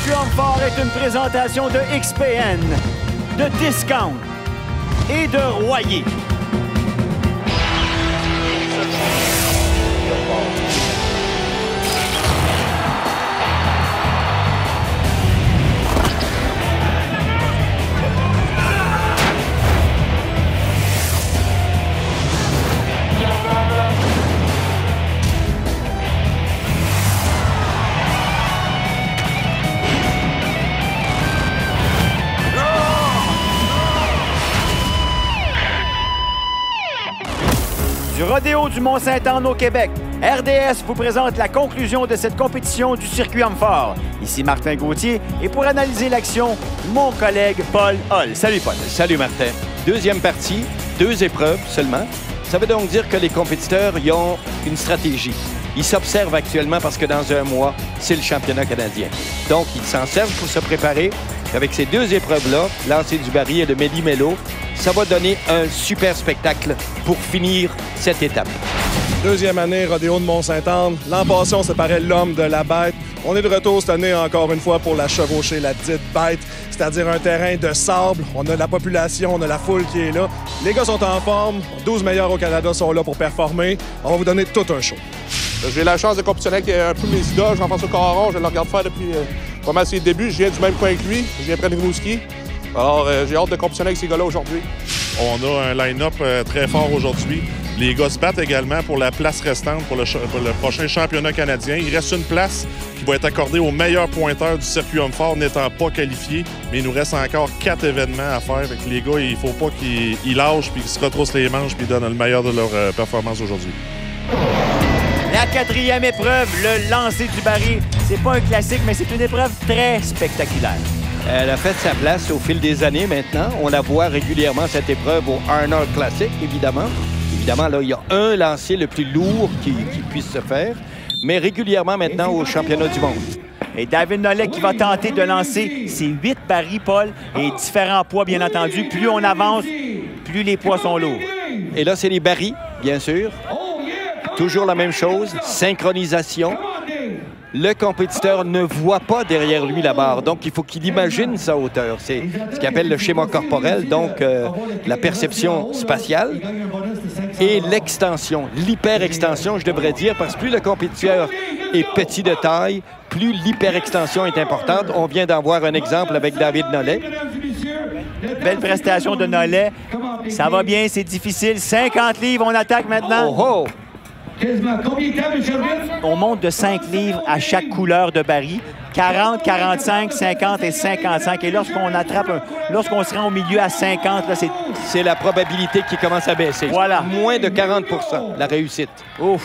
circuit homme fort est une présentation de XPN, de Discount et de Royer. Du rodéo du Mont-Saint-Anne au Québec, RDS vous présente la conclusion de cette compétition du circuit homme fort. Ici Martin Gauthier et pour analyser l'action, mon collègue Paul Hull. Salut Paul. Salut Martin. Deuxième partie, 2 épreuves seulement. Ça veut donc dire que les compétiteurs y ont une stratégie. Ils s'observent actuellement parce que dans un mois, c'est le championnat canadien. Donc, ils s'en servent pour se préparer. Avec ces 2 épreuves-là, lancer du baril et le méli-mélo, ça va donner un super spectacle pour finir cette étape. Deuxième année, rodéo de Mont-Saint-Anne. L'an passé, on séparait l'homme de la bête. On est de retour cette année encore une fois pour la chevaucher, la dite bête, c'est-à-dire un terrain de sable. On a la population, on a la foule qui est là. Les gars sont en forme. 12 meilleurs au Canada sont là pour performer. On va vous donner tout un show. J'ai la chance de compétitionner avec un peu mes idoles. Jean-François Caron, je le regarde faire depuis pas mal ses débuts. Je viens du même coin que lui. Je viens près de Rimouski. Alors, j'ai hâte de compétitionner avec ces gars-là aujourd'hui. On a un line-up très fort aujourd'hui. Les gars se battent également pour la place restante pour le prochain championnat canadien. Il reste une place qui va être accordée aux meilleurs pointeurs du circuit homme fort n'étant pas qualifiés. Mais il nous reste encore 4 événements à faire. Avec les gars, il ne faut pas qu'ils lâchent puis qu'ils se retroussent les manches puis donnent le meilleur de leur performance aujourd'hui. La 4e épreuve, le lancer du baril. C'est pas un classique, mais c'est une épreuve très spectaculaire. Elle a fait sa place au fil des années maintenant. On la voit régulièrement, cette épreuve, au Arnold Classic, évidemment. Évidemment, là, il y a un lancer le plus lourd qui puisse se faire, mais régulièrement maintenant au championnat du monde. Et David Nollet qui va tenter de lancer ses 8 barils, Paul, et différents poids, bien entendu. Plus on avance, plus les poids sont lourds. Et là, c'est les barils, bien sûr. Toujours la même chose, synchronisation. Le compétiteur ne voit pas derrière lui la barre, donc il faut qu'il imagine sa hauteur. C'est ce qu'il appelle le schéma corporel, donc la perception spatiale et l'extension, l'hyperextension, je devrais dire, parce que plus le compétiteur est petit de taille, plus l'hyperextension est importante. On vient d'en voir un exemple avec David Nollet. Belle prestation de Nollet. Ça va bien, c'est difficile. 50 livres, on attaque maintenant. Oh oh! On monte de 5 livres à chaque couleur de baril. 40, 45, 50 et 55. Et lorsqu'on attrape, lorsqu'on se rend au milieu à 50, là, c'est la probabilité qui commence à baisser. Voilà. Moins de 40 % la réussite. Ouf!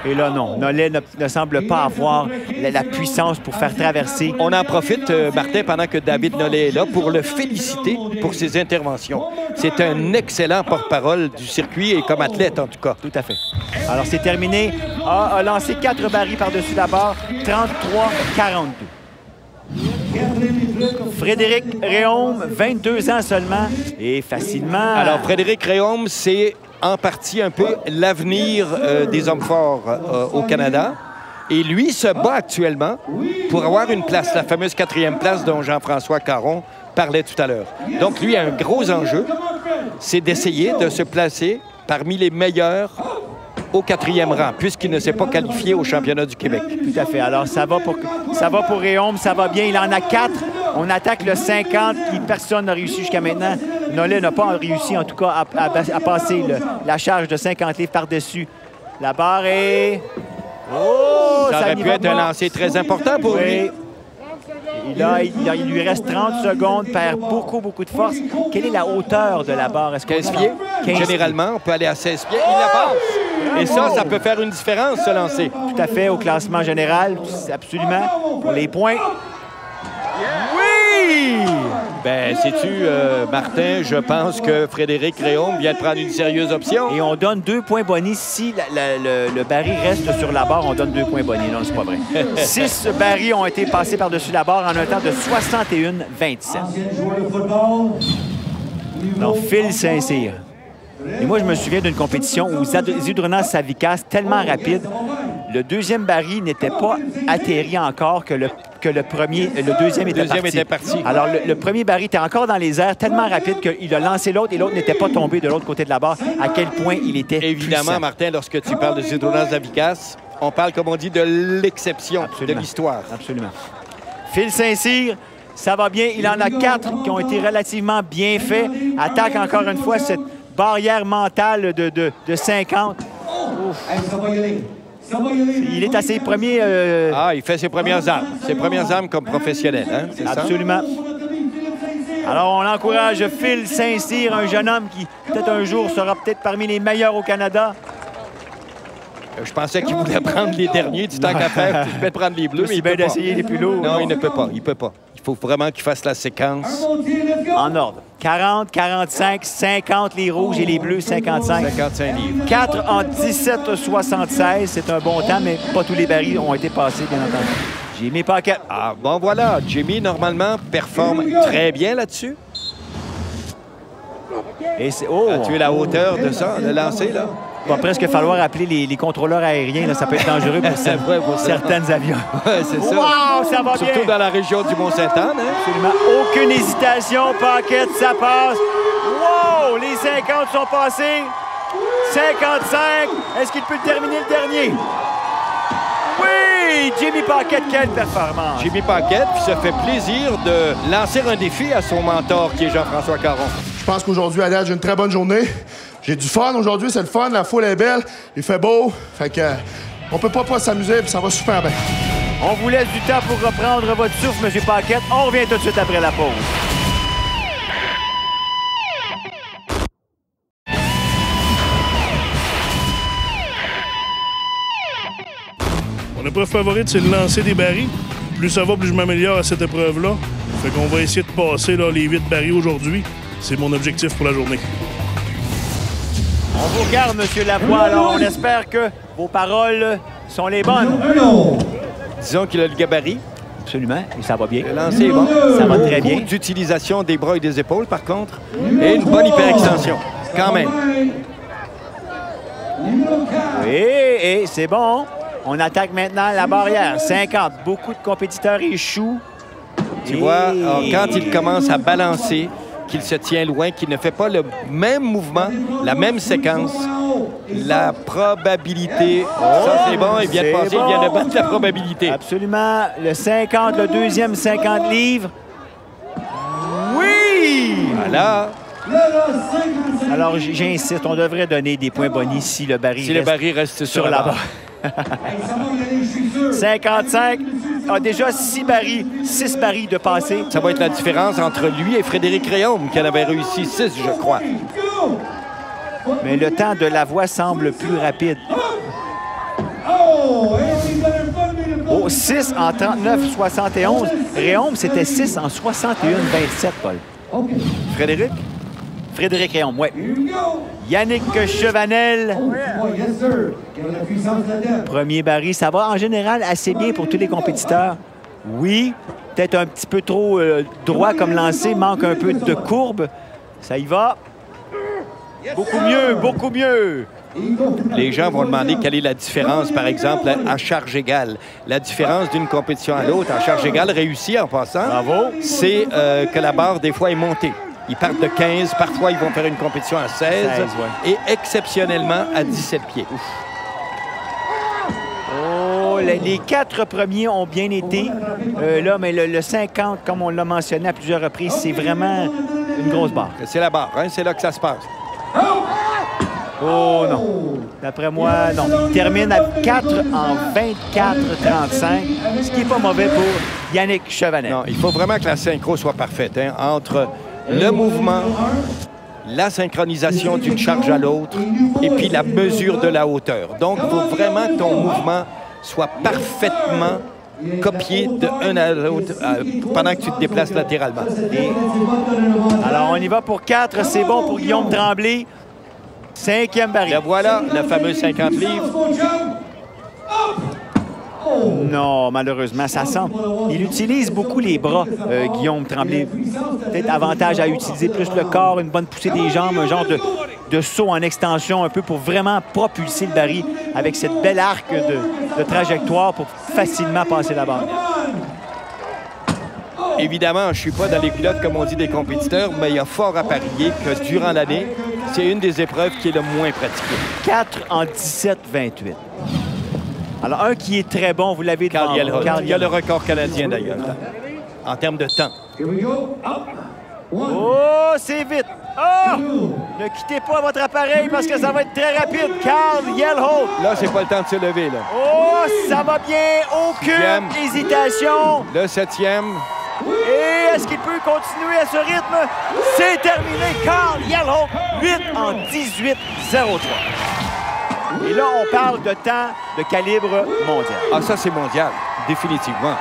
Et là, non. Nollet ne semble pas avoir la puissance pour faire traverser. On en profite, Martin, pendant que David Nollet est là, pour le féliciter pour ses interventions. C'est un excellent porte-parole du circuit et comme athlète, en tout cas. Tout à fait. Alors, c'est terminé. A lancé 4 barils par-dessus la barre. 33-42. Frédéric Réaume, 22 ans seulement, et facilement... Alors, Frédéric Réaume, c'est en partie un peu l'avenir des hommes forts au Canada. Et lui se bat actuellement pour avoir une place, la fameuse 4e place dont Jean-François Caron parlait tout à l'heure. Donc, lui a un gros enjeu, c'est d'essayer de se placer parmi les meilleurs au 4e rang, puisqu'il ne s'est pas qualifié au championnat du Québec. Tout à fait. Alors, ça va pour Réaume, ça va bien. Il en a 4. On attaque le 50, qui personne n'a réussi jusqu'à maintenant. Nollet n'a pas réussi, en tout cas, à passer la charge de 50 livres par-dessus. La barre est... Oh! Ça aurait pu être un lancer très important pour lui. Et là, il lui reste 30 secondes, perd beaucoup de force. Quelle est la hauteur de la barre? 15 pieds. 15 Généralement, on peut aller à 16 pieds. Il la passe. Et ça peut faire une différence, ce lancer. Tout à fait, au classement général, absolument. Pour les points. Oui! Ben, sais-tu, Martin, je pense que Frédéric Réaume vient de prendre une sérieuse option. Et on donne 2 points bonus. Si le baril reste sur la barre, on donne 2 points bonus. Non, c'est pas vrai. 6 barils ont été passés par-dessus la barre en un temps de 61-27. Non, Phil Saint-Cyr. Et moi, je me souviens d'une compétition où Zydrunas Savikas, tellement rapide, le 2e baril n'était pas atterri encore que que le deuxième était parti. Alors, le premier baril était encore dans les airs, tellement rapide qu'il a lancé l'autre et l'autre n'était pas tombé de l'autre côté de la barre. À quel point il était évidemment, puissant. Martin, lorsque tu parles de Zydrunas Savickas, on parle, comme on dit, de l'exception de l'histoire. Absolument. Phil Saint-Cyr, ça va bien. Il en a 4 qui ont été relativement bien faits. Attaque encore une fois cette barrière mentale de 50. Il est à ses premiers... il fait ses premières armes. Ses premières armes comme professionnel, hein? C'est absolument. Ça? Alors, on encourage Phil Saint-Cyr, un jeune homme qui, peut-être un jour, sera peut-être parmi les meilleurs au Canada. Je pensais qu'il voulait prendre les derniers du temps qu'à faire. Il peut prendre les bleus, mais il peut pas. D'essayer les plus lourds. Non, il ne peut pas. Il peut pas. Il faut vraiment qu'il fasse la séquence. En ordre. 40, 45, 50 les rouges et les bleus, 55. 55 livres. 4 en 17,76. C'est un bon temps, mais pas tous les barils ont été passés, bien entendu. Jimmy Paquette. Ah, bon, voilà. Jimmy, normalement, performe très bien là-dessus. Et c'est... Oh! As-tu la hauteur de ça, le lancer, là? Il va presque falloir appeler les contrôleurs aériens. Là, ça peut être dangereux pour certains avions. Oui, c'est ça. Wow, ça va bien! Surtout dans la région du Mont-Saint-Anne. Hein? Absolument. Aucune hésitation. Paquette, ça passe. Wow! Les 50 sont passés. 55. Est-ce qu'il peut terminer le dernier? Oui! Jimmy Paquette, quelle performance! Jimmy Paquette qui se fait plaisir de lancer un défi à son mentor, qui est Jean-François Caron. Je pense qu'aujourd'hui, à date, j'ai une très bonne journée. J'ai du fun aujourd'hui, c'est le fun, la foule est belle, il fait beau. Fait que on peut pas s'amuser, puis ça va super bien. On vous laisse du temps pour reprendre votre souffle, M. Paquette. On revient tout de suite après la pause. Mon épreuve favorite, c'est de lancer des barils. Plus ça va, plus je m'améliore à cette épreuve-là. Fait qu'on va essayer de passer là, les 8 barils aujourd'hui. C'est mon objectif pour la journée. On vous regarde, M. Lavoie. Alors, on espère que vos paroles sont les bonnes. Disons qu'il a le gabarit. Absolument. Et ça va bien. Le lancer est bon. Ça va très bien. Beaucoup d'utilisation des bras et des épaules, par contre. Et une bonne hyperextension, quand même. Et c'est bon. On attaque maintenant la barrière. 50. Beaucoup de compétiteurs échouent. Tu vois, alors, quand il commence à balancer, qu'il se tient loin, qu'il ne fait pas le même mouvement, la même séquence, la probabilité... Ça, c'est bon, il vient de passer, il vient de battre la probabilité. Absolument. Le 50, le deuxième 50 livres. Oui! Voilà. Alors, j'insiste, on devrait donner des points bonus si le baril reste sur la barre. 55 a déjà 6 barils de passé. Ça va être la différence entre lui et Frédéric Réaume, qui en avait réussi 6, je crois. Mais le temps de Lavoie semble plus rapide. 6 en 39,71. Réaume, c'était 6 en 61,27, Paul. Frédéric Réaume, oui. Yannick Chevanel. Premier baril, ça va en général assez bien pour tous les compétiteurs. Oui, peut-être un petit peu trop droit comme lancé, manque un peu de courbe. Ça y va. Beaucoup mieux, beaucoup mieux. Les gens vont demander quelle est la différence, par exemple, à charge égale. La différence d'une compétition à l'autre, à charge égale réussie en passant, c'est que la barre, des fois, est montée. Ils partent de 15, parfois ils vont faire une compétition à 16 ouais. Et exceptionnellement à 17 pieds. Ouf. Oh, les 4 premiers ont bien été. Là, mais le 50, comme on l'a mentionné à plusieurs reprises, c'est vraiment une grosse barre. C'est la barre, hein? C'est là que ça se passe. Oh non. D'après moi, non. Il termine à 4 en 24-35, ce qui n'est pas mauvais pour Yannick Chevanel. Non, il faut vraiment que la synchro soit parfaite, hein? Entre le mouvement, la synchronisation d'une charge à l'autre et puis la mesure de la hauteur. Donc, il faut vraiment que ton mouvement soit parfaitement copié de un à l'autre pendant que tu te déplaces latéralement. Alors, on y va pour 4. C'est bon pour Guillaume Tremblay. 5e baril. Le voilà, le fameux 50 livres. Non, malheureusement, ça semble. Il utilise beaucoup les bras, Guillaume Tremblay. Peut-être avantage à utiliser plus le corps, une bonne poussée des jambes, un genre de saut en extension un peu pour vraiment propulser le baril avec cette belle arc de trajectoire pour facilement passer la barre. Évidemment, je ne suis pas dans les culottes, comme on dit, des compétiteurs, mais il y a fort à parier que durant l'année, c'est une des épreuves qui est le moins pratiquée. 4 en 17-28. Alors, un qui est très bon, vous l'avez devant Carl Yelholt. Carl Il y a le record canadien, d'ailleurs, en termes de temps. Oh, c'est vite! Oh! Ne quittez pas votre appareil parce que ça va être très rapide. Carl Yelholt. Là, c'est pas le temps de se lever, là. Oh, ça va bien. Aucune Sixième. hésitation. Le 7e. Et est-ce qu'il peut continuer à ce rythme? C'est terminé. Carl Yelholt, 8 en 18-03. Et là, on parle de temps de calibre mondial. Ah, ça, c'est mondial, définitivement.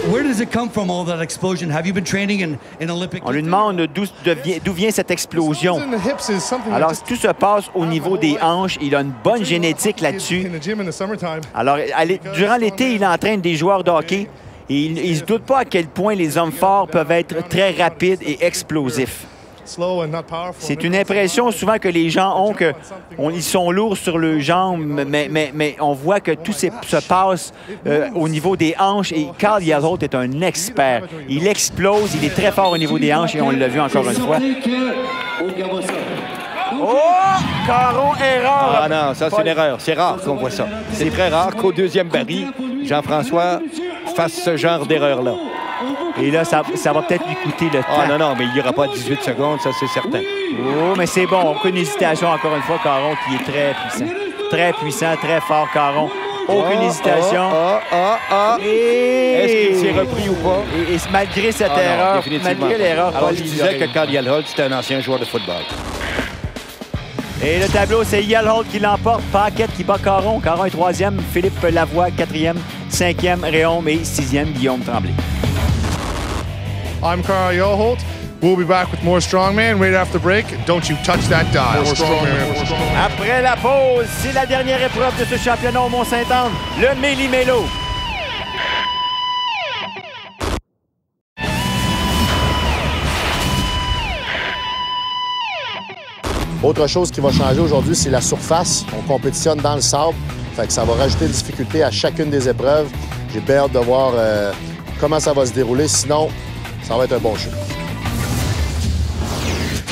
Where does it come from, all that explosion? Have you been training in Olympic? On lui demande d'où vient cette explosion. Alors, tout se passe au niveau des hanches. Il a une bonne génétique là-dessus. Alors, durant l'été, il entraîne des joueurs de hockey. Et il ne se doute pas à quel point les hommes forts peuvent être très rapides et explosifs. C'est une impression souvent que les gens ont qu'ils sont lourds sur le jambe, mais on voit que tout se passe au niveau des hanches. Et Carl Yelholt est un expert. Il explose, il est très fort au niveau des hanches et on l'a vu encore une fois. Oh! Caron, erreur! Ah non, ça, c'est une erreur. C'est rare qu'on voit ça. C'est très rare qu'au deuxième baril, Jean-François fasse ce genre d'erreur-là. Et là, ça va peut-être lui coûter le temps. Ah non, non, mais il n'y aura pas 18 secondes, ça, c'est certain. Oh, mais c'est bon. Aucune hésitation, encore une fois, Caron, qui est très puissant. Très puissant, très fort, Caron. Aucune hésitation. Est-ce qu'il s'est repris ou pas? Et malgré cette erreur, malgré l'erreur... Alors, je disais que Carl Yelholt, c'était un ancien joueur de football. Et le tableau, c'est Yelholt qui l'emporte. Paquette qui bat Caron. Caron est 3e. Philippe Lavoie, 4e. 5e, Réaume. Et 6e, Guillaume Tremblay. I'm Carl Yelholt. We'll be back with more Strongman right after break. Don't you touch that dial. Après la pause, c'est la dernière épreuve de ce championnat au Mont-Saint-Anne, le Méli-Mélo. Autre chose qui va changer aujourd'hui, c'est la surface. On compétitionne dans le sable, fait que ça va rajouter des difficultés à chacune des épreuves. J'ai bien hâte de voir comment ça va se dérouler, sinon ça va être un bon show.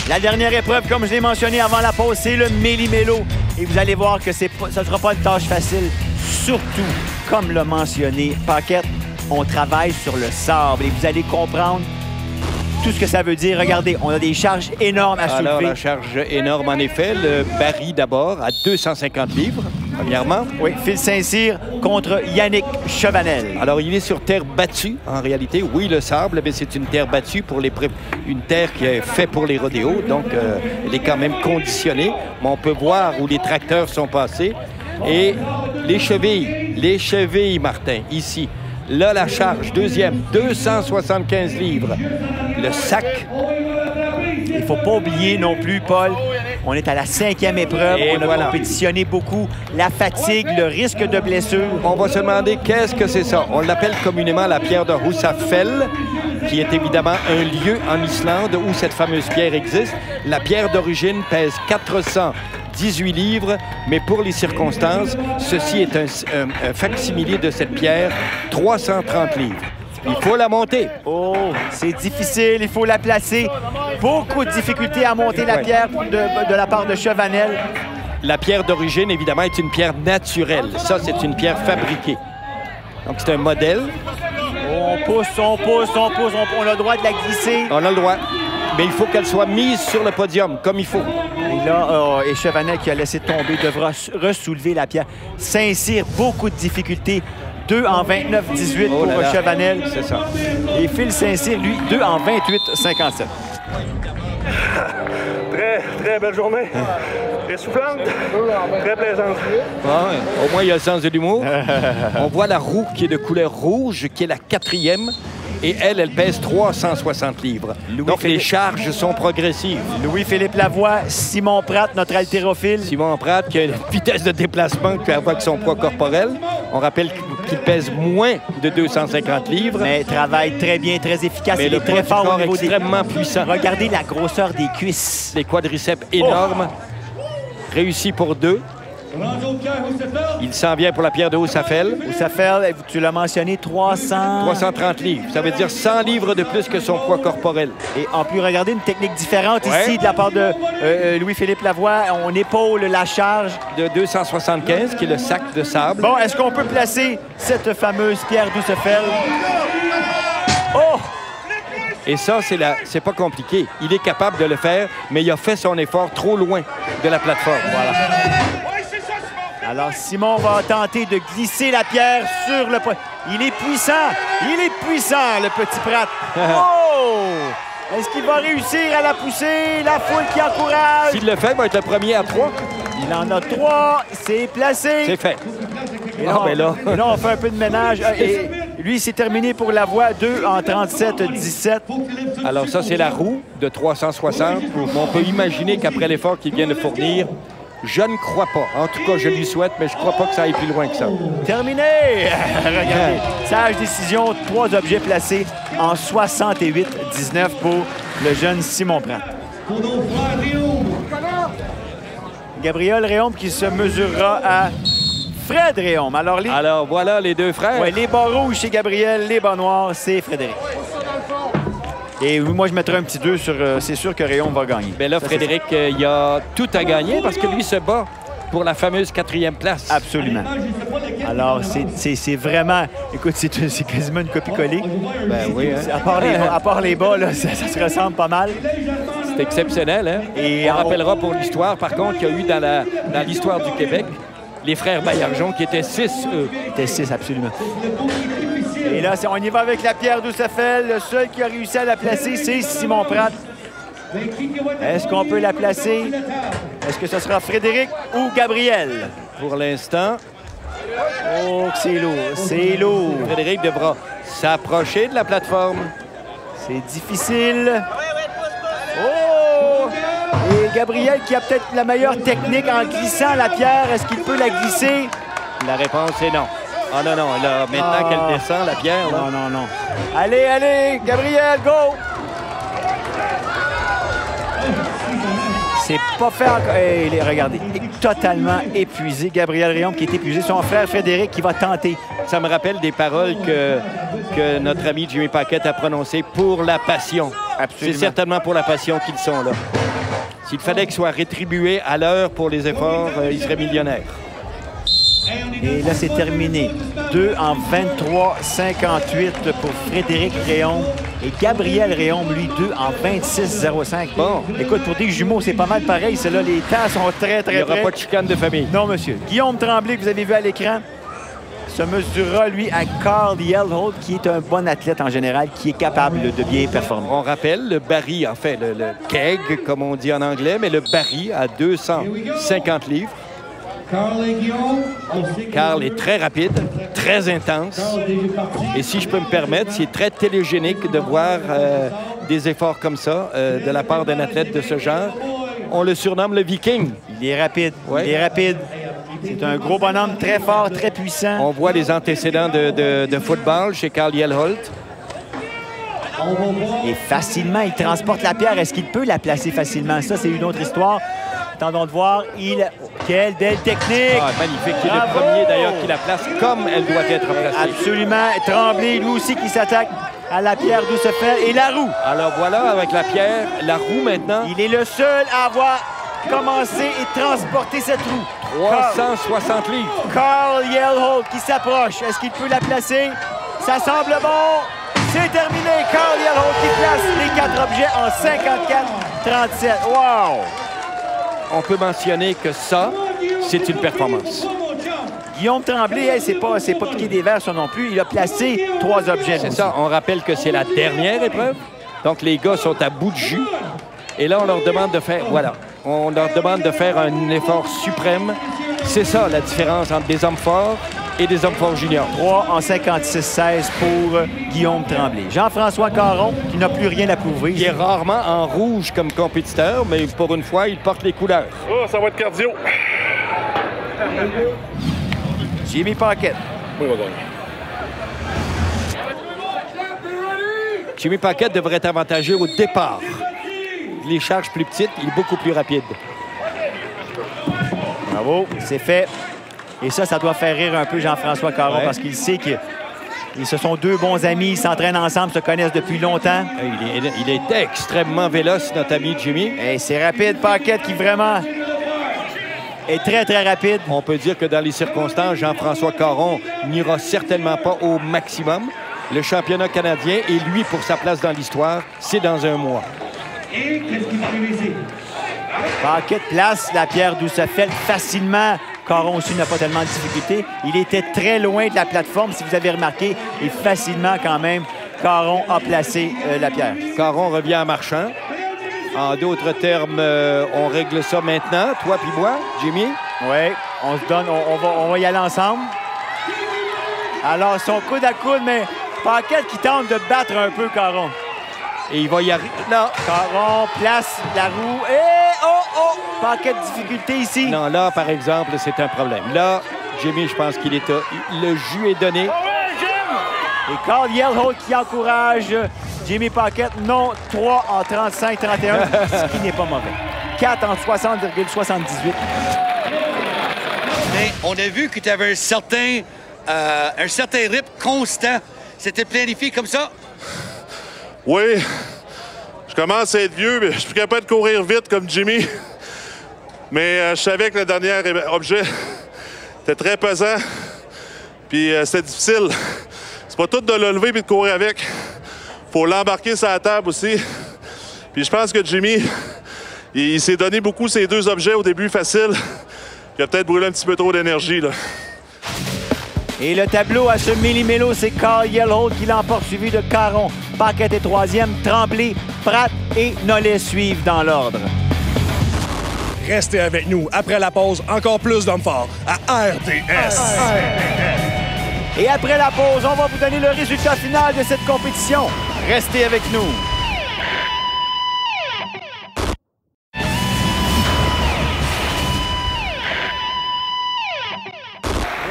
La dernière épreuve, comme je l'ai mentionné avant la pause, c'est le Méli-Mélo. Et vous allez voir que ça ne sera pas une tâche facile. Surtout, comme l'a mentionné Paquette, on travaille sur le sable. Et vous allez comprendre tout ce que ça veut dire. Regardez, on a des charges énormes à soulever. Alors, la charge énorme, en effet. Le baril, d'abord, à 250 livres, premièrement. Oui, Phil Saint-Cyr contre Yannick Chevanel. Alors, il est sur terre battue, en réalité. Oui, le sable, mais c'est une terre battue pour une terre qui est faite pour les rodéos. Donc, elle est quand même conditionnée. Mais on peut voir où les tracteurs sont passés. Et les chevilles, Martin, ici. Là, la charge, deuxième, 275 livres. Le sac. Il ne faut pas oublier non plus, Paul, on est à la 5e épreuve. Et on a compétitionné beaucoup. La fatigue, le risque de blessure. On va se demander qu'est-ce que c'est ça. On l'appelle communément la pierre de Húsafell, qui est évidemment un lieu en Islande où cette fameuse pierre existe. La pierre d'origine pèse 418 livres, mais pour les circonstances, ceci est un facsimilé de cette pierre, 330 livres. Il faut la monter. Oh, c'est difficile, il faut la placer. Beaucoup de difficultés à monter la pierre de la part de Chevanel. La pierre d'origine, évidemment, est une pierre naturelle. Ça, c'est une pierre fabriquée. Donc, c'est un modèle. On pousse, on a le droit de la glisser. On a le droit. Mais il faut qu'elle soit mise sur le podium, comme il faut. Et là, et Chevanel qui a laissé tomber devra ressoulever la pierre. Saint-Cyr, beaucoup de difficultés. 2 en 29-18 pour Chevanel. C'est ça. Et Phil Saint-Cyr, lui, 2 en 28-57. Très belle journée. Essoufflante, très plaisante. Ah ouais. Au moins, il y a le sens de l'humour. On voit la roue qui est de couleur rouge, qui est la 4e. Et elle pèse 360 livres. Donc, les charges sont progressives. Louis-Philippe Lavoie, Simon Pratt, notre haltérophile. Simon Pratt, qui a une vitesse de déplacement avec son poids corporel. On rappelle qu'il pèse moins de 250 livres. Mais travaille très bien, très efficace. Mais il est très fort au niveau extrêmement puissant. Regardez la grosseur des cuisses. Les quadriceps énormes. Réussi pour 2. Il s'en vient pour la pierre de Houssafel. Houssafel, tu l'as mentionné, 330 livres. Ça veut dire 100 livres de plus que son poids corporel. Et en plus, regardez une technique différente ici de la part de Louis-Philippe Lavoie. On épaule la charge. De 275, qui est le sac de sable. Bon, est-ce qu'on peut placer cette fameuse pierre d'Houssafel? Oh! Et ça, c'est pas compliqué. Il est capable de le faire, mais il a fait son effort trop loin de la plateforme. Voilà. Alors, Simon va tenter de glisser la pierre sur le... Il est puissant! Il est puissant, le petit Pratt! Oh! Est-ce qu'il va réussir à la pousser? La foule qui encourage! S'il le fait, il va être le premier à 3. Il en a 3. C'est placé. C'est fait. Et là, on fait un peu de ménage. Et lui, c'est terminé pour Lavoie. 2 en 37-17. Alors ça, c'est la roue de 360. On peut imaginer qu'après l'effort qu'il vient de fournir, je ne crois pas. En tout cas, je lui souhaite, mais je ne crois pas que ça aille plus loin que ça. Terminé! Regardez, sage décision, 3 objets placés en 68-19 pour le jeune Simon Pratt. Gabriel Réaume qui se mesurera à Fred Réaume. Alors voilà les deux frères. Ouais, les bas rouges, c'est Gabriel. Les bas noirs, c'est Frédéric. Et moi, je mettrais un petit 2 sur... c'est sûr que Réaume va gagner. Bien là, ça, Frédéric, il a tout à gagner parce que lui se bat pour la fameuse 4e place. Absolument. Alors, c'est vraiment... Écoute, c'est quasiment une copie-collée. Ben oui, hein? À part les bas, là, ça se ressemble pas mal. C'est exceptionnel, hein? Et on rappellera pour l'histoire, par contre, qu'il y a eu dans l'histoire du Québec les frères Baillargeon qui étaient 6, eux. Ils étaient 6, absolument. Et là, on y va avec la pierre d'Houssafel. Le seul qui a réussi à la placer, c'est Simon Pratt. Est-ce qu'on peut la placer? Est-ce que ce sera Frédéric ou Gabriel? Pour l'instant... Oh, c'est lourd, c'est lourd. Frédéric devra s'approcher de la plateforme. C'est difficile. Oh! Et Gabriel qui a peut-être la meilleure technique en glissant la pierre. Est-ce qu'il peut la glisser? La réponse est non. Ah non, non, là, maintenant qu'elle descend, la pierre... Là. Non. Allez, allez, Gabriel, go! C'est pas fait encore. Hey, regardez, totalement épuisé. Gabriel Réaume qui est épuisé. Son frère Frédéric qui va tenter. Ça me rappelle des paroles que notre ami Jimmy Paquette a prononcées pour la passion. C'est certainement pour la passion qu'ils sont là. S'il fallait qu'ils soient rétribués à l'heure pour les efforts, ils seraient millionnaires. Et là, c'est terminé. 2 en 23-58 pour Frédéric Réaume. Et Gabriel Réaume, lui, 2 en 26-05. Bon. Écoute, pour des jumeaux, c'est pas mal pareil. Là, les temps sont très, très près. Il n'y aura pas de chicane de famille. Non, monsieur. Guillaume Tremblay, que vous avez vu à l'écran, se mesurera, lui, à Carl Yelholt, qui est un bon athlète en général, qui est capable de bien performer. On rappelle le baril, en fait, le keg, comme on dit en anglais, mais le baril à 250 livres. Carl est très rapide, très intense. Et si je peux me permettre, c'est très télégénique de voir des efforts comme ça de la part d'un athlète de ce genre. On le surnomme le Viking. Il est rapide. Ouais. Il est rapide. C'est un gros bonhomme très fort, très puissant. On voit les antécédents de football chez Carl Yelholt. Et facilement, il transporte la pierre. Est-ce qu'il peut la placer facilement? Ça, c'est une autre histoire. Attendons de voir. Quelle belle technique! Ah, magnifique. Il est le premier, d'ailleurs, qui la place comme elle doit être placée. Absolument. Tremblay, lui aussi, qui s'attaque à la pierre d'Houssafel. Et la roue. Alors, voilà, avec la pierre, la roue maintenant. Il est le seul à avoir commencé et transporté cette roue. 360 livres. Carl Yelholt qui s'approche. Est-ce qu'il peut la placer? Ça semble bon. C'est terminé. Carl Yelholt qui place les 4 objets en 54-37. Wow! On peut mentionner que ça, c'est une performance. Guillaume Tremblay, c'est pas piqué des verres, ça non plus. Il a placé 3 objets. C'est ça. On rappelle que c'est la dernière épreuve. Donc, les gars sont à bout de jus. Et là, on leur demande de faire... Voilà. On leur demande de faire un effort suprême. C'est ça, la différence entre des hommes forts et des hommes forts juniors. 3 en 56-16 pour Guillaume Tremblay. Jean-François Caron, qui n'a plus rien à prouver. Il est rarement en rouge comme compétiteur, mais pour une fois, il porte les couleurs. Oh, ça va être cardio. Jimmy Paquette. Oui, on va gagner. Jimmy Paquette devrait être avantagé au départ. Les charges plus petites, il est beaucoup plus rapide. Bravo, c'est fait. Et ça doit faire rire un peu Jean-François Caron parce qu'il sait que ce sont deux bons amis, ils s'entraînent ensemble, se connaissent depuis longtemps. Il était extrêmement véloce, notre ami Jimmy. Et c'est rapide, Paquette qui vraiment est très, très rapide. On peut dire que dans les circonstances, Jean-François Caron n'ira certainement pas au maximum. Le championnat canadien et lui, pour sa place dans l'histoire, c'est dans un mois. Paquette place la pierre Doucefeld facilement. Caron aussi n'a pas tellement de difficultés. Il était très loin de la plateforme, si vous avez remarqué. Et facilement, quand même, Caron a placé la pierre. Caron revient en marchant. En d'autres termes, on règle ça maintenant, toi puis moi, Jimmy? Oui, on se donne, on va y aller ensemble. Alors, son coude à coude, mais Paquette qui tente de battre un peu Caron. Et il va y arriver. Non. Caron place la roue. Et oh! Paquette de difficulté ici. Non, là, par exemple, c'est un problème. Là, Jimmy, je pense qu'il est... Le jus est donné. Et Carl Yellholt qui encourage Jimmy Paquette. Non, 3 en 35-31, ce qui n'est pas mauvais. 4 en 60,78. Mais on a vu que tu avais un certain rythme constant. C'était planifié comme ça? Oui. Je commence à être vieux, mais je suis plus capable de courir vite comme Jimmy. Mais je savais que le dernier objet était très pesant. Puis c'était difficile. C'est pas tout de le lever et de courir avec. Faut l'embarquer sur la table aussi. Puis je pense que Jimmy, il s'est donné beaucoup ces deux objets au début facile. Il a peut-être brûlé un petit peu trop d'énergie, là. Et le tableau à ce millimélo, c'est Carl Yellholt qui l'emporte, suivi de Caron. Paquette est troisième, Tremblay, Pratt et Nollet suivent dans l'ordre. Restez avec nous. Après la pause, encore plus d'hommes forts à RDS. Et après la pause, on va vous donner le résultat final de cette compétition. Restez avec nous.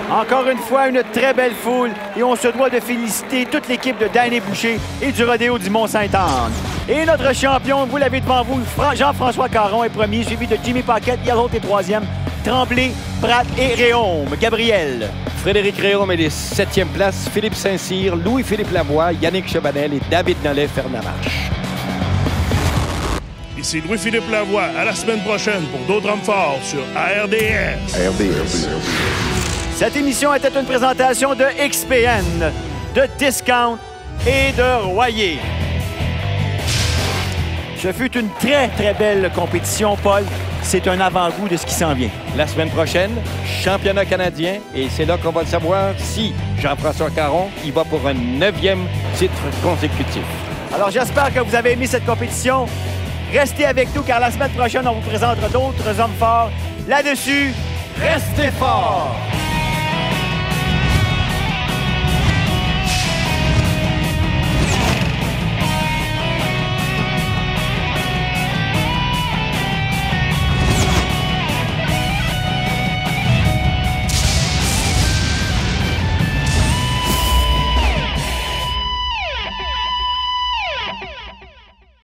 Encore une fois, une très belle foule et on se doit de féliciter toute l'équipe de Danny Boucher et du rodéo du Mont-Sainte-Anne. Et notre champion, vous l'avez devant vous, Jean-François Caron est premier, suivi de Jimmy Paquette, Yellholt est troisième, Tremblay, Pratt et Réaume. Gabriel. Frédéric Réaume est les 7e places, Philippe Saint-Cyr, Louis-Philippe Lavoie, Yannick Chevanel et David Nollet, Fernand Marche. Ici Louis-Philippe Lavoie. À la semaine prochaine pour d'autres hommes forts sur RDS. Cette émission était une présentation de XPN, de Discount et de Royer. Ce fut une très, très belle compétition, Paul. C'est un avant-goût de ce qui s'en vient. La semaine prochaine, championnat canadien, et c'est là qu'on va le savoir si Jean-François Caron y va pour un 9e titre consécutif. Alors, j'espère que vous avez aimé cette compétition. Restez avec nous, car la semaine prochaine, on vous présentera d'autres hommes forts. Là-dessus, restez forts!